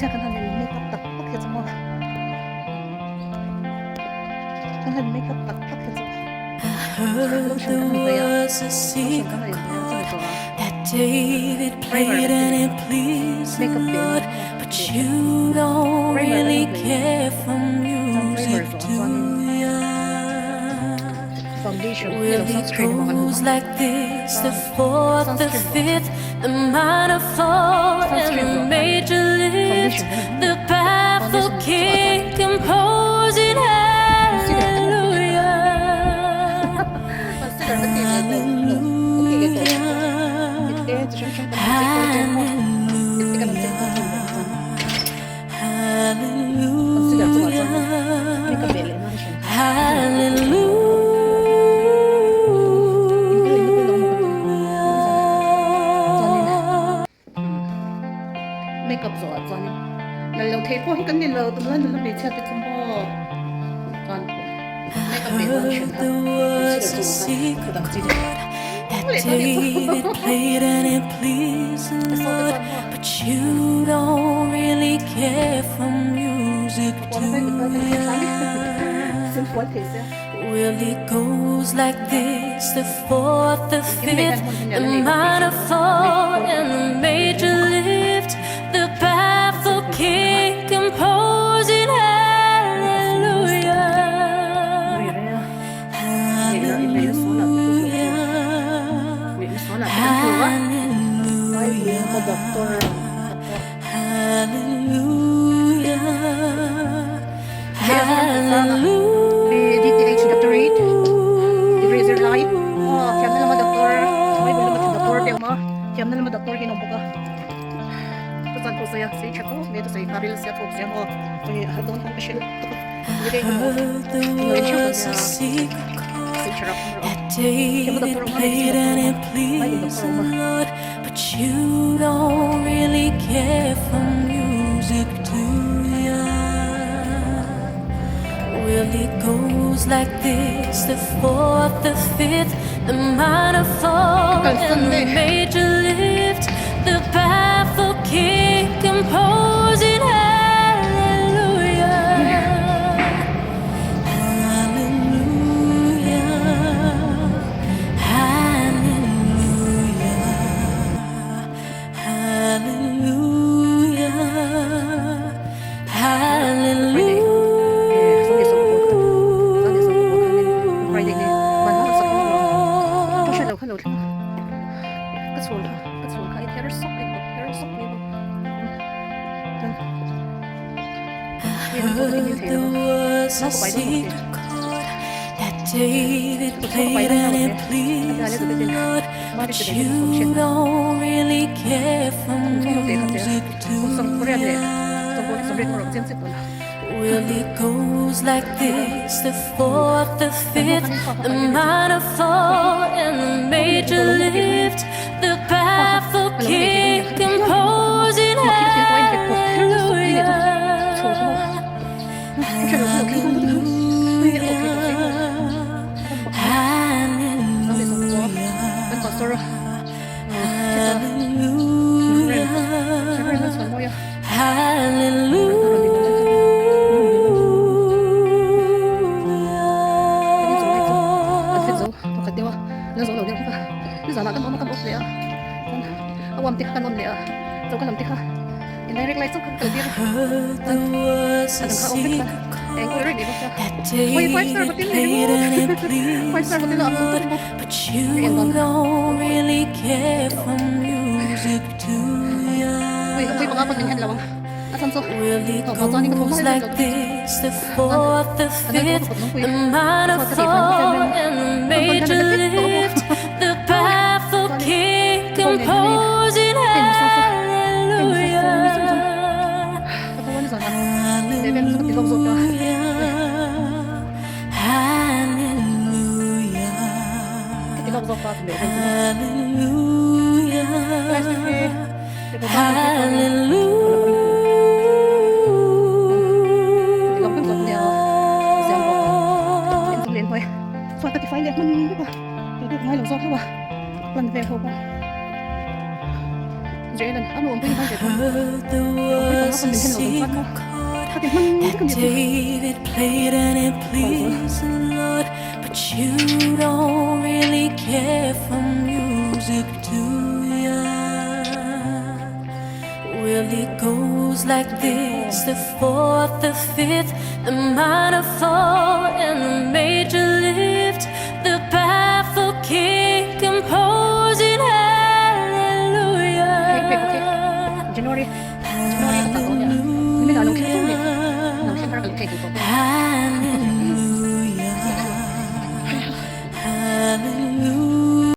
cha kan han makeup tak tak he chama kan han makeup tak tak he chama There was a secret chord that David played and it pleased the Lord, but you don't really care for music, do ya? Well, it goes like this: the fourth, the fifth, the minor fall, and the major lift, the baffled king composing hallelujah, makeup zo chon la lo thei ko hi kan ni lo tum lan la be cha te chum bo chon makeup be lo shin ha there was a secret chord that David played and it pleased the Lord, but you don't really care for music, do ya? Well, it goes like this: the fourth, the fifth, the minor fall, and the major lift, the baffled king composing hallelujah, hallelujah, hallelujah, DTH doctorate degree zero life tiam na naman doktor may bulo mo doktor tiam mo tiam na naman doktor kinombo ka tusan ko saya si chato may to say karil siya focus siya mo may hadon ang pasyon there was a secret chord that David played and it pleased the Lord, but you don't really care for music, do ya? Well, it goes like this: the fourth, the fifth, the minor fall, and the major lift, the baffled king composing hallelujah, hallelujah, hallelujah, hallelujah, hallelujah. There was a secret chord that David played and it pleased the Lord, but you don't really care for music, do ya? Well, it goes like this: the fourth, the fifth, the minor fall, and the major lift, the baffled king composing hallelujah, indirect light so kan there was a secret chord that David played and it pleased the Lord, but you don't really care for music, do ya? Well, it goes like this: the fourth, the fifth, the minor fall, and the major lift, the baffled king composing hallelujah, hallelujah, hallelujah, hallelujah, There was was a single chord that David played and it pleased the Lord. But you don't really care for music, do ya? Well, it goes like this: the fourth, the fifth, the minor fall, and the major lift. The baffled king composing hallelujah. January. January. Hindi na, nung February. Nung February. Hallelujah.